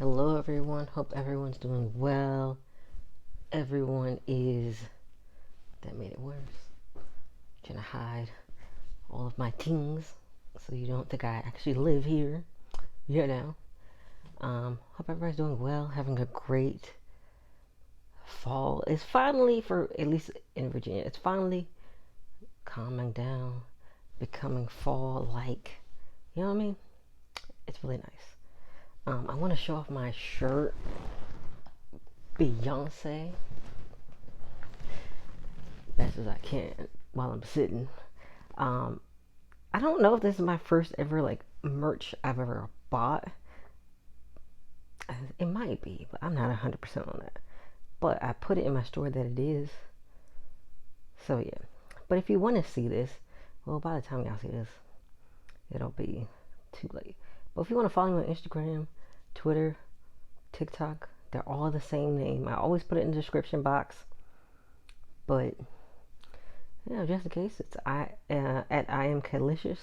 Hello, everyone. Hope everyone's doing well. Everyone is. That made it worse. Trying to hide all of my things so you don't think I actually live here. You know. Hope everybody's doing well. Having a great fall. It's finally, for at least in Virginia, it's finally calming down, becoming fall-like. You know what I mean? It's really nice. I want to show off my shirt. Beyoncé. Best as I can while I'm sitting. Um, I don't know if this is my first ever like merch I've ever bought. It might be, but I'm not 100% on that. But I put it in my store that it is. So yeah. But if you want to see this, well, by the time y'all see this, it'll be too late. But if you want to follow me on Instagram, Twitter, TikTok, they're all the same name. I always put it in the description box. But yeah, just in case, it's at I am Kalicious,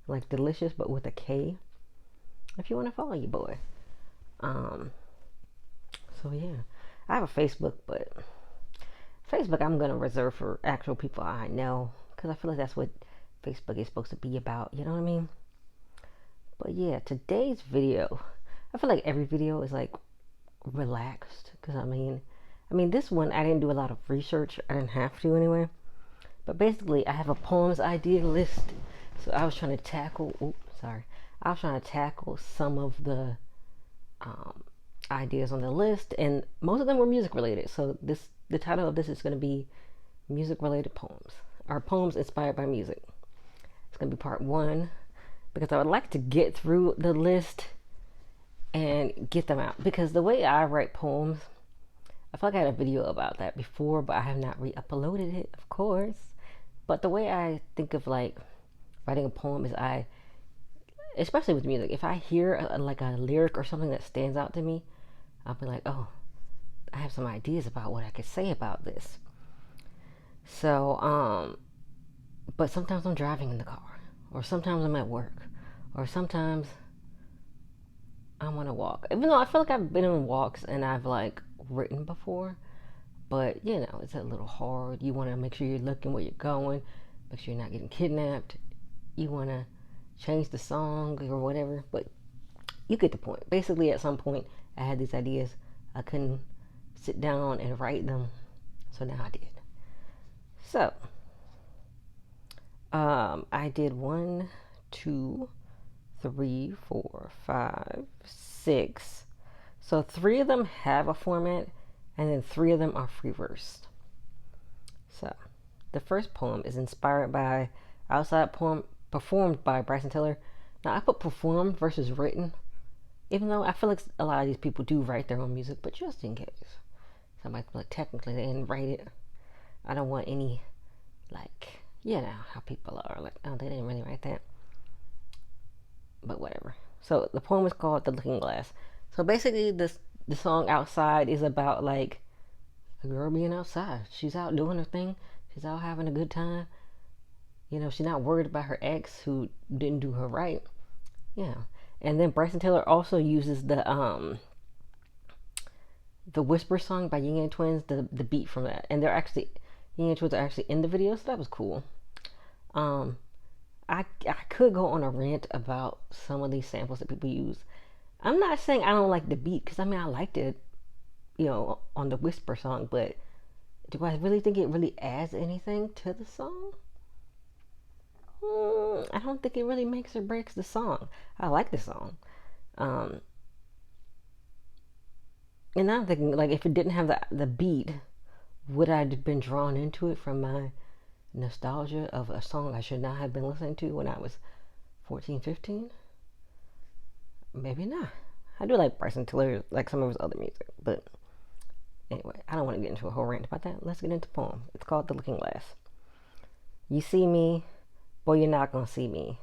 like delicious, but with a K. If you want to follow your boy. So yeah, I have a Facebook, but Facebook I'm gonna reserve for actual people I know, because I feel like that's what Facebook is supposed to be about. You know what I mean? But yeah, today's video, I feel like every video is like relaxed, because I mean this one I didn't do a lot of research. I didn't have to anyway. But basically, I have a poems idea list. So I was trying to tackle. I was trying to tackle some of the ideas on the list, and most of them were music related. So the title of this is going to be music related poems, or poems inspired by music. It's going to be part one, because I would like to get through the list and get them out. Because the way I write poems, I feel like I had a video about that before, but I have not re-uploaded it, of course. But the way I think of like writing a poem is especially with music, if I hear like a lyric or something that stands out to me, I'll be like, oh, I have some ideas about what I could say about this. So, but sometimes I'm driving in the car, or sometimes I'm at work, or sometimes I'm on a walk. Even though I feel like I've been on walks and I've like written before, but you know, it's a little hard. You want to make sure you're looking where you're going, make sure you're not getting kidnapped. You want to change the song or whatever, but you get the point. Basically, at some point, I had these ideas. I couldn't sit down and write them, so now I did. So, I did 1, 2, 3, 4, 5, 6. So 3 of them have a format, and then 3 of them are free verse. So, the first poem is inspired by outside poem performed by Bryson. Now I put performed versus written, even though I feel like a lot of these people do write their own music, but just in case. Somebody like technically they didn't write it. I don't want any like, you know how people are like, oh, they didn't really write that. But whatever. So the poem is called The Looking Glass. So basically the song Outside is about like a girl being outside. She's out doing her thing. She's out having a good time. You know, she's not worried about her ex who didn't do her right. Yeah. And then Bryson Tiller also uses the Whisper song by Ying Yang Twins, the beat from that. And they're actually Ying Yang Twins are actually in the video, so that was cool. I could go on a rant about some of these samples that people use. I'm not saying I don't like the beat, because I mean I liked it, you know, on the Whisper song, but do I really think it really adds anything to the song? I don't think it really makes or breaks the song. I like the song. And I'm thinking, like, if it didn't have the beat, would I have been drawn into it from my nostalgia of a song I should not have been listening to when I was 14, 15? Maybe not. I do like Bryson Tiller, like some of his other music, but anyway, I don't want to get into a whole rant about that. Let's get into the poem. It's called The Looking Glass. You see me, boy, you're not gonna see me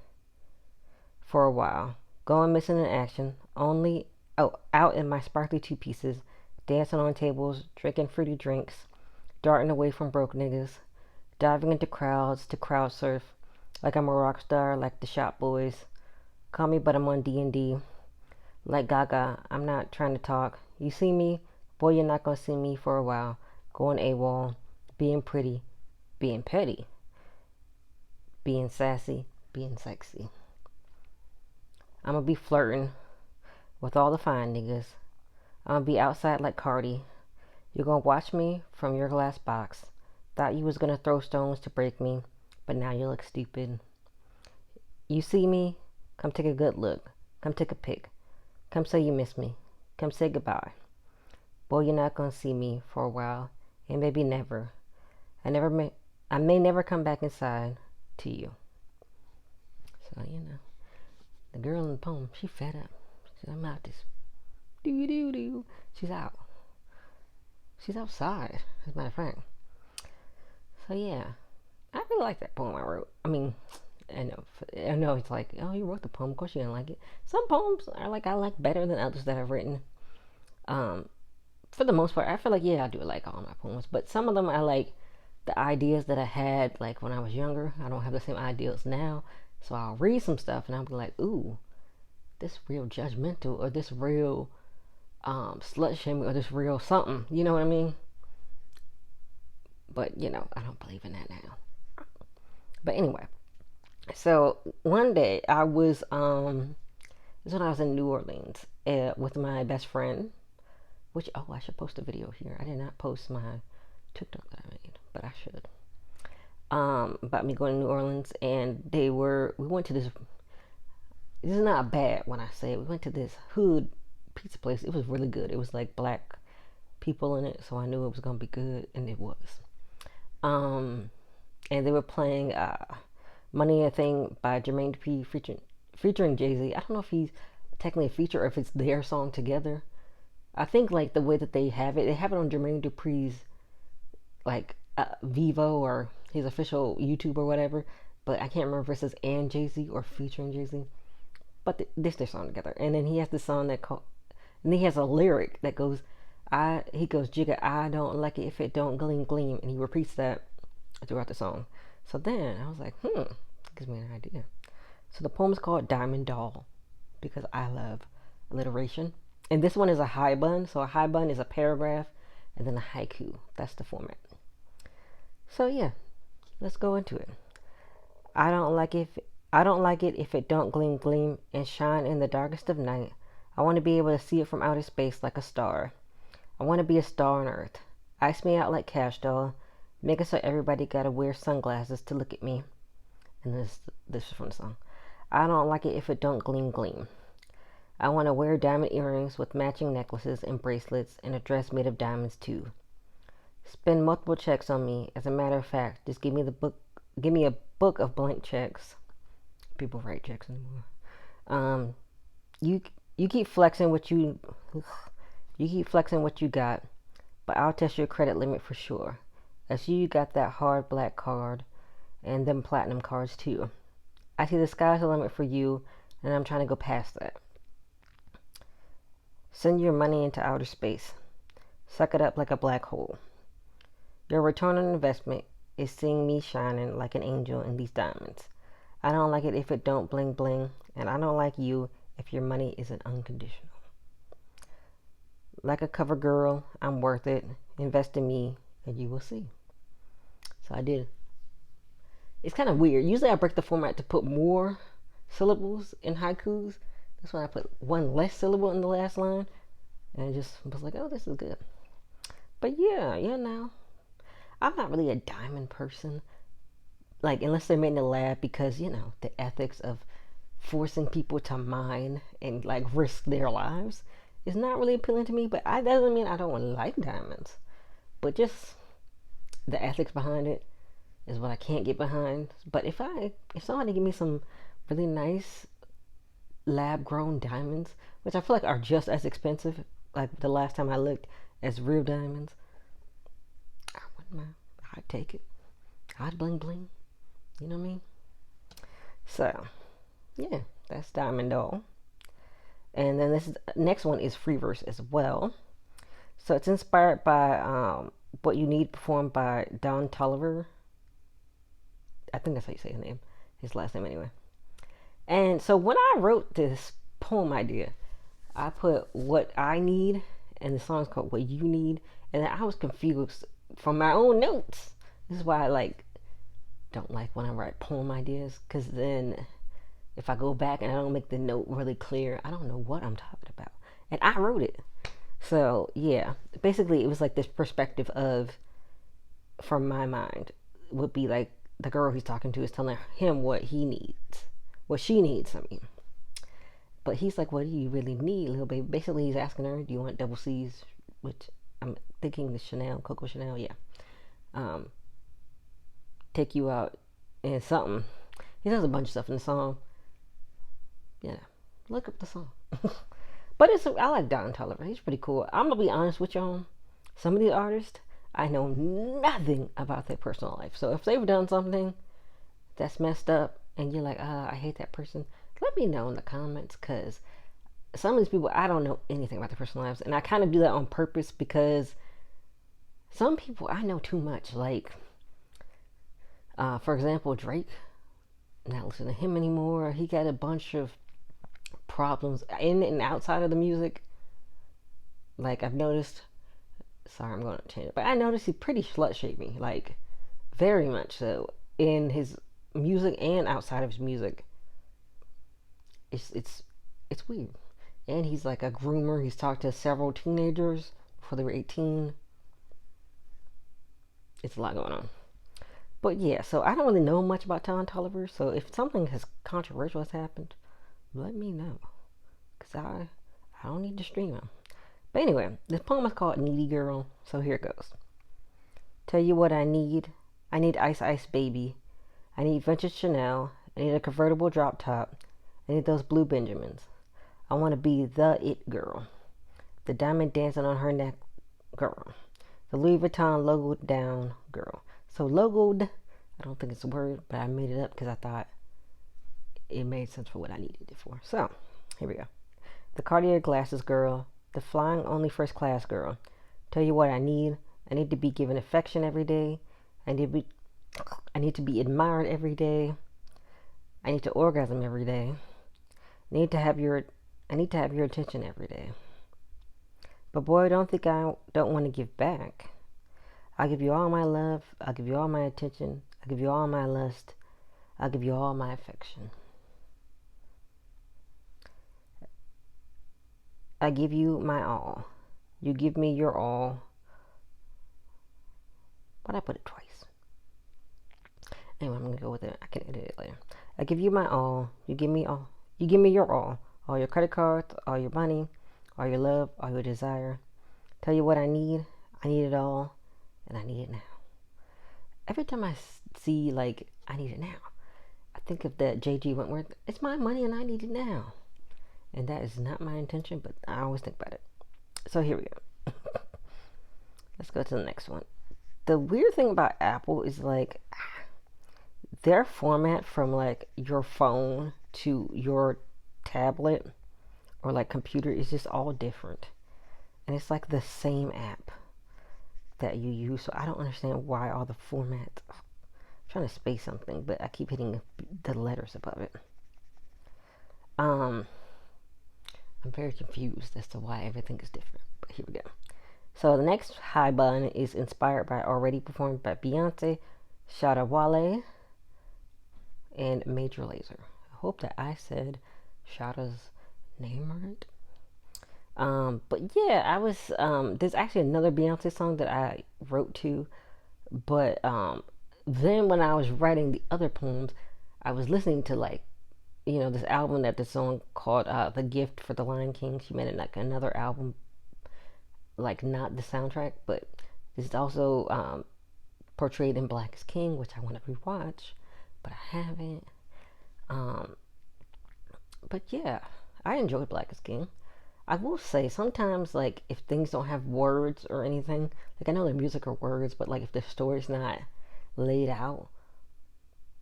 for a while. Going missing in action, out in my sparkly 2 pieces, dancing on tables, drinking fruity drinks, darting away from broke niggas, diving into crowds to crowd surf, like I'm a rock star, like the Shop Boys. Call me, but I'm on D&D. Like Gaga, I'm not trying to talk. You see me? Boy, you're not gonna see me for a while. Going AWOL, being pretty, being petty, being sassy, being sexy. I'm gonna be flirting with all the fine niggas. I'm gonna be outside like Cardi. You're gonna watch me from your glass box. Thought you was gonna throw stones to break me, but now you look stupid. You see me? Come take a good look. Come take a pic. Come say you miss me. Come say goodbye. Boy, you're not gonna see me for a while, and maybe never. I may never come back inside to you. So the girl in the poem, she fed up. She said, I'm out this. Doo doo doo. She's out. She's outside, as a matter of fact. So yeah, I really like that poem I wrote. I mean, I know it's like, oh, you wrote the poem. Of course you're gonna like it. Some poems are like I like better than others that I've written. For the most part, I feel like I do like all my poems, but some of them I like the ideas that I had like when I was younger. I don't have the same ideas now, so I'll read some stuff and I'll be like, ooh, this real judgmental, or this real slut shaming, or this real something. You know what I mean? But I don't believe in that now. But anyway, so one day I was this is when I was in New Orleans with my best friend. Which I should post a video here. I did not post my TikTok that I made, but I should. About me going to New Orleans, and we went to this. This is not bad when I say it. We went to this hood pizza place. It was really good. It was like black people in it, so I knew it was gonna be good, and it was. And they were playing "Money a Thing" by Jermaine Dupri featuring Jay-Z. I don't know if he's technically a feature or if it's their song together. I think like the way that they have it on Jermaine Dupri's like Vivo or his official YouTube or whatever. But I can't remember if it says and Jay-Z or featuring Jay-Z. But this their song together, and then he has this song and he has a lyric that goes, he goes, Jigga, I don't like it if it don't gleam gleam, and he repeats that throughout the song. So then I was like, gives me an idea. So the poem is called Diamond Doll because I love alliteration. And this one is a Haibun. So a Haibun is a paragraph and then a haiku. That's the format. So yeah, let's go into it. I don't like it if it don't gleam gleam and shine in the darkest of night. I want to be able to see it from outer space like a star. I want to be a star on earth. Ice me out like Cash Doll. Make it so everybody gotta wear sunglasses to look at me. And this is from the song. I don't like it if it don't gleam gleam. I want to wear diamond earrings with matching necklaces and bracelets and a dress made of diamonds too. Spend multiple checks on me. As a matter of fact, just give me a book of blank checks. People write checks anymore. You keep flexing what you got, but I'll test your credit limit for sure. I see you got that hard black card and them platinum cards too. I see the sky's the limit for you, and I'm trying to go past that. Send your money into outer space. Suck it up like a black hole. Your return on investment is seeing me shining like an angel in these diamonds. I don't like it if it don't bling bling, and I don't like you if your money isn't unconditional. Like a cover girl, I'm worth it. Invest in me, and you will see. So I did. It's kind of weird. Usually I break the format to put more syllables in haikus. That's why I put one less syllable in the last line. And I just was like, oh, this is good. But yeah, I'm not really a diamond person. Like, unless they're made in the lab, because, the ethics of forcing people to mine and, like, risk their lives is not really appealing to me. But that doesn't mean I don't like diamonds. But just the ethics behind it is what I can't get behind. But if somebody give me some really nice lab grown diamonds, which I feel like are just as expensive, like the last time I looked, as real diamonds, I wouldn't mind. I'd take it. I'd bling bling. You know what I mean? So yeah, that's Diamond Doll. And then this next one is free verse as well. So it's inspired by What You Need, performed by Don Toliver. I think that's how you say his name. His last name anyway. And so when I wrote this poem idea, I put what I need, and the song's called What You Need, and I was confused from my own notes. This is why I don't like when I write poem ideas, because then if I go back and I don't make the note really clear, I don't know what I'm talking about. And I wrote it. So, yeah. Basically, it was like this perspective of, from my mind, would be like the girl he's talking to is telling him what he needs. What she needs, I mean. But he's like, what do you really need, little baby? Basically, he's asking her, do you want double C's? Which I'm thinking the Chanel, Coco Chanel, yeah. Um, take you out and something. He does a bunch of stuff in the song. Yeah, look up the song. But I like Don Toliver. He's pretty cool. I'm gonna be honest with y'all. Some of these artists, I know nothing about their personal life. So if they've done something that's messed up, and you're like, I hate that person, let me know in the comments, because some of these people, I don't know anything about their personal lives, and I kind of do that on purpose because some people I know too much. Like, for example, Drake. Not listening to him anymore. He got a bunch of problems in and outside of the music. Like, I've noticed. Sorry, I'm going to change it, but I noticed he pretty slut shamed me, like very much so, in his music and outside of his music. It's weird. And he's like a groomer. He's talked to several teenagers before they were 18. It's a lot going on. But yeah, so I don't really know much about Don Toliver. So if something controversial has happened, let me know, because I don't need to stream him. But anyway, this poem is called Needy Girl. So here it goes. Tell you what I need. I need Ice Ice Baby. I need vintage Chanel. I need a convertible drop top. I need those blue Benjamins. I want to be the it girl. The diamond dancing on her neck girl. The Louis Vuitton logoed down girl. So logoed, I don't think it's a word, but I made it up because I thought it made sense for what I needed it for. So, here we go. The Cartier glasses girl. The flying only first class girl. Tell you what I need. I need to be given affection every day. I need to be admired every day. I need to orgasm every day. I need to have your attention every day. But boy, don't think I don't want to give back. I'll give you all my love. I'll give you all my attention. I'll give you all my lust. I'll give you all my affection. I give you my all. You give me your all. Why'd I put it twice? Anyway, I'm going to go with it. I can edit it later. I give you my all. You give me all. You give me your all. All your credit cards, all your money, all your love, all your desire. Tell you what I need. I need it all. And I need it now. Every time I see, like, I need it now, I think of that J.G. Wentworth. It's my money and I need it now. And that is not my intention, but I always think about it. So here we go. Let's go to the next one. The weird thing about Apple is, like, their format from, like, your phone to your tablet or, like, computer is just all different. And it's, like, the same app that you use. So I don't understand why all the formats. I'm trying to space something, but I keep hitting the letters above it. I'm very confused as to why everything is different, but here we go. So the next Haibun is inspired by already performed by Beyoncé, Shatta, Wale, and Major Lazer. I hope that I said Shatta's name right. But yeah, I was, there's actually another Beyonce song that I wrote to, but, then when I was writing the other poems, I was listening to, like, you know, this album that this song called The Gift for the Lion King. She made it like another album, like not the soundtrack, but this is also portrayed in Black is King, which I want to rewatch, but I haven't. But yeah, I enjoyed Black is King. I will say sometimes, like, if things don't have words or anything, like, I know the music are words, but like if the story's not laid out,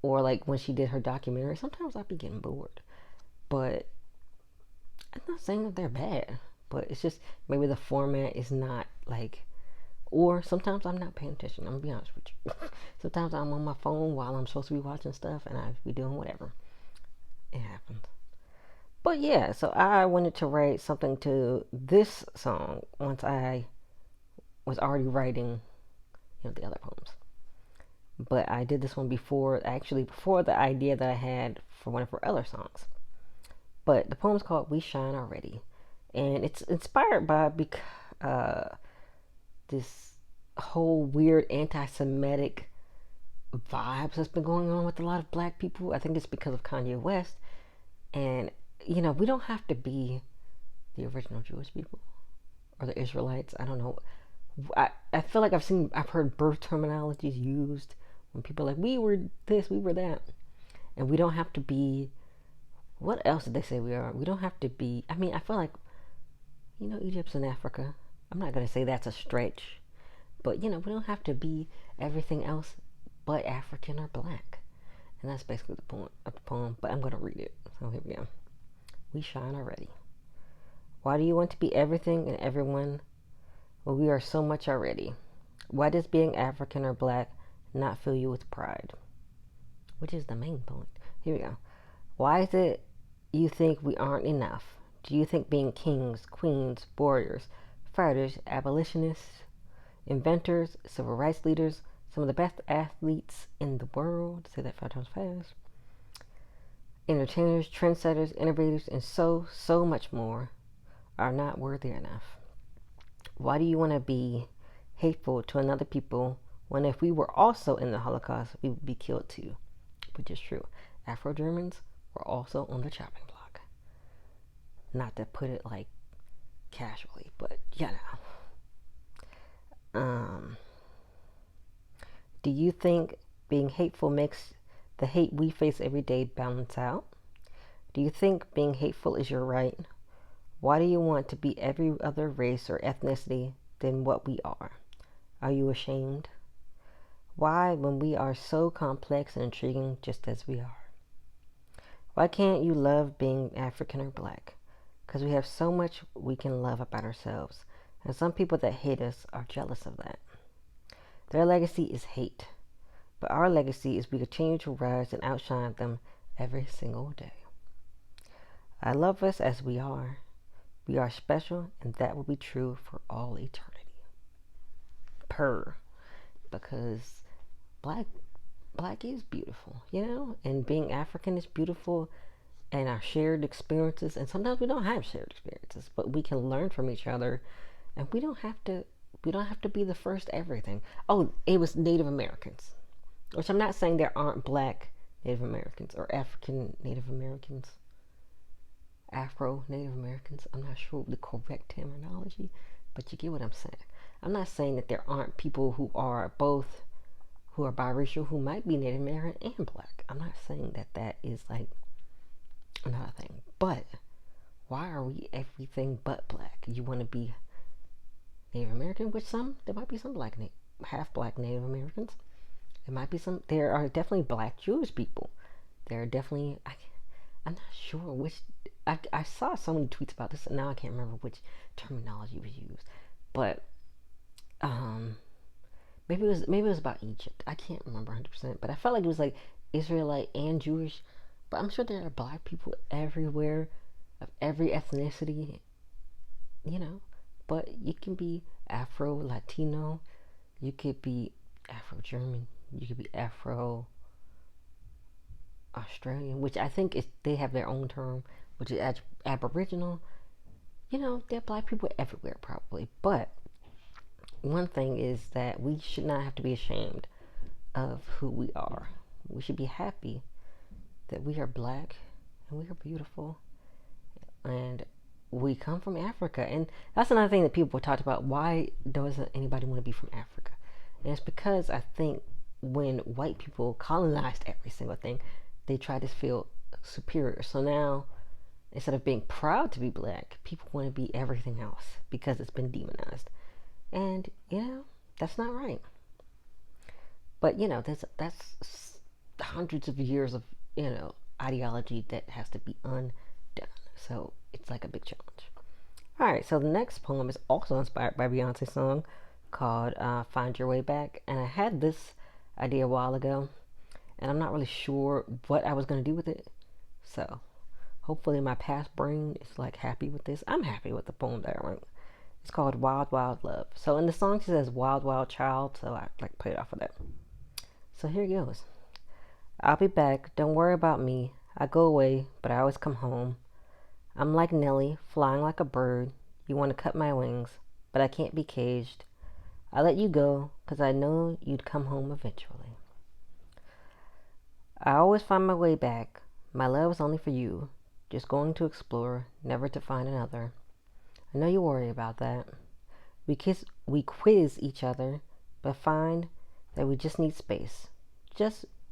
or like when she did her documentary, sometimes I'd be getting bored. But I'm not saying that they're bad, but it's just maybe the format is not like, or sometimes I'm not paying attention. I'm gonna be honest with you. Sometimes I'm on my phone while I'm supposed to be watching stuff and I be doing whatever. It happens. But yeah, so I wanted to write something to this song once I was already writing, the other poems. But I did this one before the idea that I had for one of her other songs. But the poem's called "We Shine Already," and it's inspired by uh, this whole weird anti-Semitic vibes that's been going on with a lot of black people. I think it's because of Kanye West, and we don't have to be the original Jewish people or the Israelites. I don't know. I feel like I've heard birth terminologies used when people are like, we were this, we were that, and we don't have to be. What else did they say we are? We don't have to be. I mean, I feel like Egypt's in Africa. I'm not gonna say that's a stretch, but we don't have to be everything else but African or black. And that's basically the point of the poem. But I'm gonna read it. So here we go. We shine already. Why do you want to be everything and everyone? Well, we are so much already. Why does being African or black not fill you with pride? Which is the main point. Here we go. Why is it you think we aren't enough? Do you think being kings, queens, warriors, fighters, abolitionists, inventors, civil rights leaders, some of the best athletes in the world, say that 5 times fast, entertainers, trendsetters, innovators, and so much more are not worthy enough? Why do you want to be hateful to another people when if we were also in the Holocaust, we would be killed too? Which is true. Afro-Germans were also on the chopping block. Not to put it like casually, but do you think being hateful makes the hate we face every day balance out? Do you think being hateful is your right? Why do you want to be every other race or ethnicity than what we are? Are you ashamed? Why, when we are so complex and intriguing just as we are? Why can't you love being African or black? Because we have so much we can love about ourselves. And some people that hate us are jealous of that. Their legacy is hate. But our legacy is we continue to rise and outshine them every single day. I love us as we are. We are special, and that will be true for all eternity. Because black is beautiful, and being African is beautiful, and our shared experiences, and sometimes we don't have shared experiences, but we can learn from each other, and we don't have to be the first everything. Oh, it was Native Americans, which I'm not saying there aren't black Native Americans or African Native Americans, Afro Native Americans. I'm not sure the correct terminology, but you get what I'm saying. I'm not saying that there aren't people who are both, who are biracial, who might be Native American and black. I'm not saying that is like another thing. But why are we everything but black? You want to be Native American, which there might be some half black Native Americans. There are definitely black Jewish people. There are definitely, I'm not sure which, I saw so many tweets about this, and now I can't remember which terminology was used. But, maybe it was about Egypt. I can't remember 100%, but I felt like it was like Israelite and Jewish. But I'm sure there are black people everywhere, of every ethnicity, But you can be Afro Latino, you could be Afro German, you could be Afro Australian, which I think they have their own term, which is Aboriginal. There are black people everywhere probably. But one thing is that we should not have to be ashamed of who we are. We should be happy that we are black and we are beautiful and we come from Africa. And that's another thing that people talked about. Why doesn't anybody want to be from Africa? And it's because I think when white people colonized every single thing, they tried to feel superior. So now, instead of being proud to be black, people want to be everything else because it's been demonized. And, that's not right. But, that's hundreds of years of, ideology that has to be undone. So it's like a big challenge. All right, so the next poem is also inspired by Beyonce's song called Find Your Way Back. And I had this idea a while ago, and I'm not really sure what I was going to do with it. So hopefully my past brain is like happy with this. I'm happy with the poem that I wrote. It's called Wild Wild Love. So in the song she says Wild Wild Child, so I like played off of that. So here it goes. I'll be back, don't worry about me. I go away, but I always come home. I'm like Nelly, flying like a bird. You want to cut my wings, but I can't be caged. I let you go, 'cause I know you'd come home eventually. I always find my way back. My love is only for you. Just going to explore, never to find another. I know you worry about that. We quiz each other, but find that we just need space.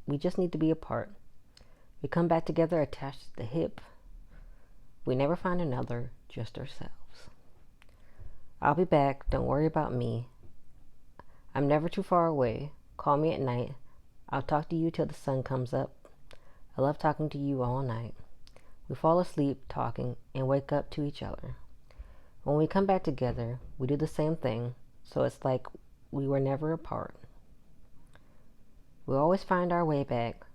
We just need to be apart. We come back together attached to the hip. We never find another, just ourselves. I'll be back, don't worry about me. I'm never too far away. Call me at night. I'll talk to you till the sun comes up. I love talking to you all night. We fall asleep talking and wake up to each other. When we come back together, we do the same thing, so it's like we were never apart. We always find our way back.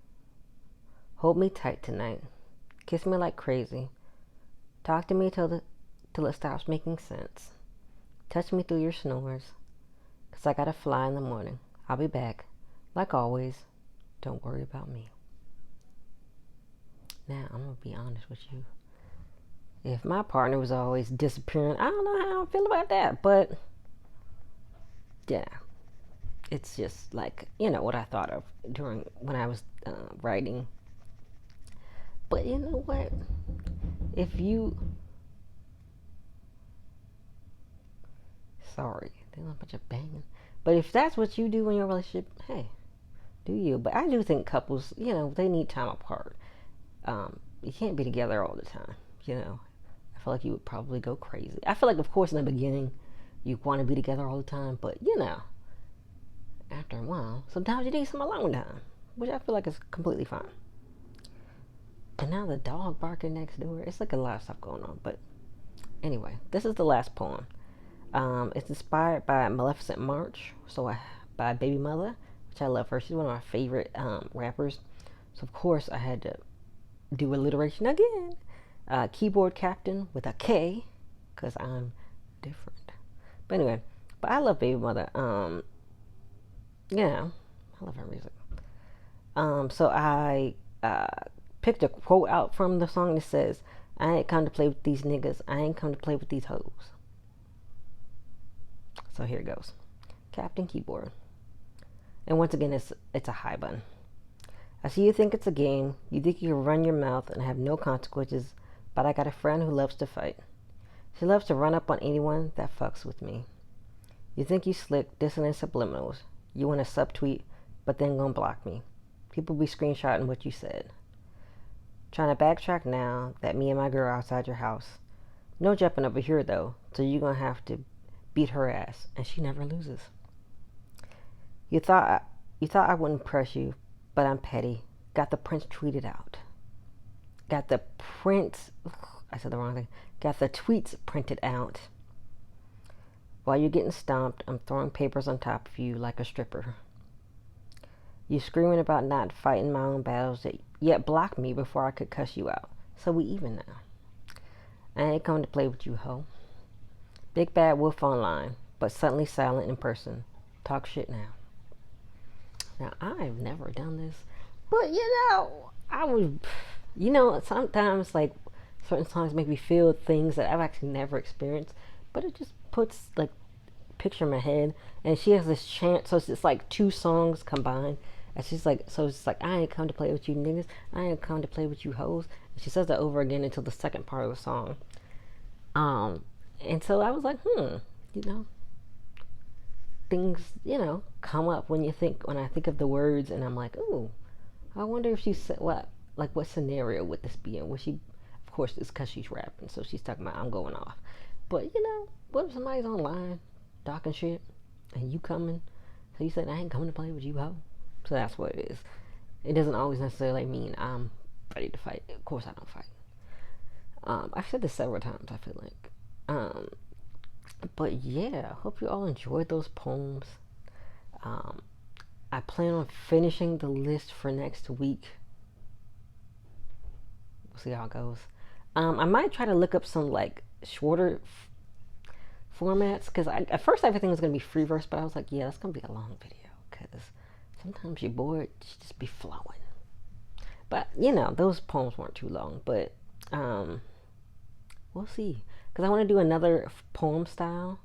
Hold me tight tonight. Kiss me like crazy. Talk to me till it stops making sense. Touch me through your snores, 'cause I gotta fly in the morning. I'll be back. Like always, don't worry about me. Now, I'm gonna be honest with you. If my partner was always disappearing, I don't know how I feel about that, but yeah, it's just like, what I thought of during when I was writing. But you know what? If you, sorry, there's a bunch of banging. But if that's what you do in your relationship, hey, do you? But I do think couples, they need time apart. You can't be together all the time, I feel like you would probably go crazy. I feel like, of course, in the beginning, you want to be together all the time, but, after a while, sometimes you need some alone time, which I feel like is completely fine. And now the dog barking next door, it's like a lot of stuff going on, but anyway, this is the last poem. It's inspired by Maleficent March, by Bbymutha, which I love her. She's one of my favorite rappers. So, of course, I had to do alliteration again. Keyboard Captain with a K, because I'm different. But anyway, I love Bbymutha. Yeah, I love her music. So I picked a quote out from the song that says, I ain't come to play with these niggas. I ain't come to play with these hoes. So here it goes. Captain Keyboard. And once again, it's a Haibun. I see you think it's a game. You think you can run your mouth and have no consequences, but I got a friend who loves to fight. She loves to run up on anyone that fucks with me. You think you slick, dissonant subliminals. You want to subtweet, but then gonna block me. People be screenshotting what you said. Trying to backtrack now that me and my girl outside your house. No jumping over here though, so you're gonna have to beat her ass, and she never loses. You thought I wouldn't press you, but I'm petty. Got the prince tweeted out. Got the prince, I said the wrong thing. Got the tweets printed out. While you're getting stomped, I'm throwing papers on top of you like a stripper. You screaming about not fighting my own battles, yet blocked me before I could cuss you out. So we even now. I ain't coming to play with you, ho. Big bad wolf online, but suddenly silent in person. Talk shit now. Now, I've never done this, but I would, sometimes like certain songs make me feel things that I've actually never experienced, but it just puts like picture in my head. And she has this chant, so it's just like two songs combined. And she's like, so it's like, I ain't come to play with you niggas, I ain't come to play with you hoes. And she says that over again until the second part of the song. And so I was like, things, come up when I think of the words, and I'm like, ooh, I wonder if she said what scenario would this be in? Was she, of course, it's because she's rapping, so she's talking about I'm going off. But what if somebody's online talking shit and you coming? So you said I ain't coming to play with you, ho. So that's what it is. It doesn't always necessarily mean I'm ready to fight. Of course, I don't fight. I've said this several times, I feel like. But yeah, I hope you all enjoyed those poems. I plan on finishing the list for next week. We'll see how it goes. I might try to look up some like shorter formats because at first everything was gonna be free verse, but I was like, yeah, that's gonna be a long video because sometimes you're bored, you just be flowing. But you know, those poems weren't too long, but um, we'll see because I want to do another poem style.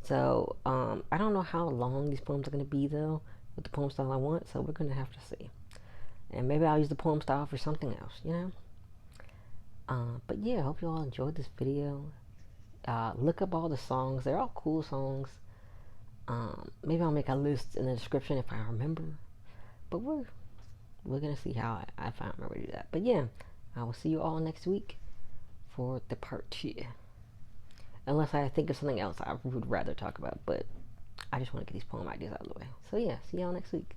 So I don't know how long these poems are gonna be though with the poem style I want. So we're gonna have to see, and maybe I'll use the poem style for something else, you know. But yeah, I hope you all enjoyed this video. Look up all the songs; they're all cool songs. Maybe I'll make a list in the description if I remember. But we're gonna see how if I remember to do that. But yeah, I will see you all next week for the part 2. Unless I think of something else I would rather talk about, but I just want to get these poem ideas out of the way. So yeah, see y'all next week.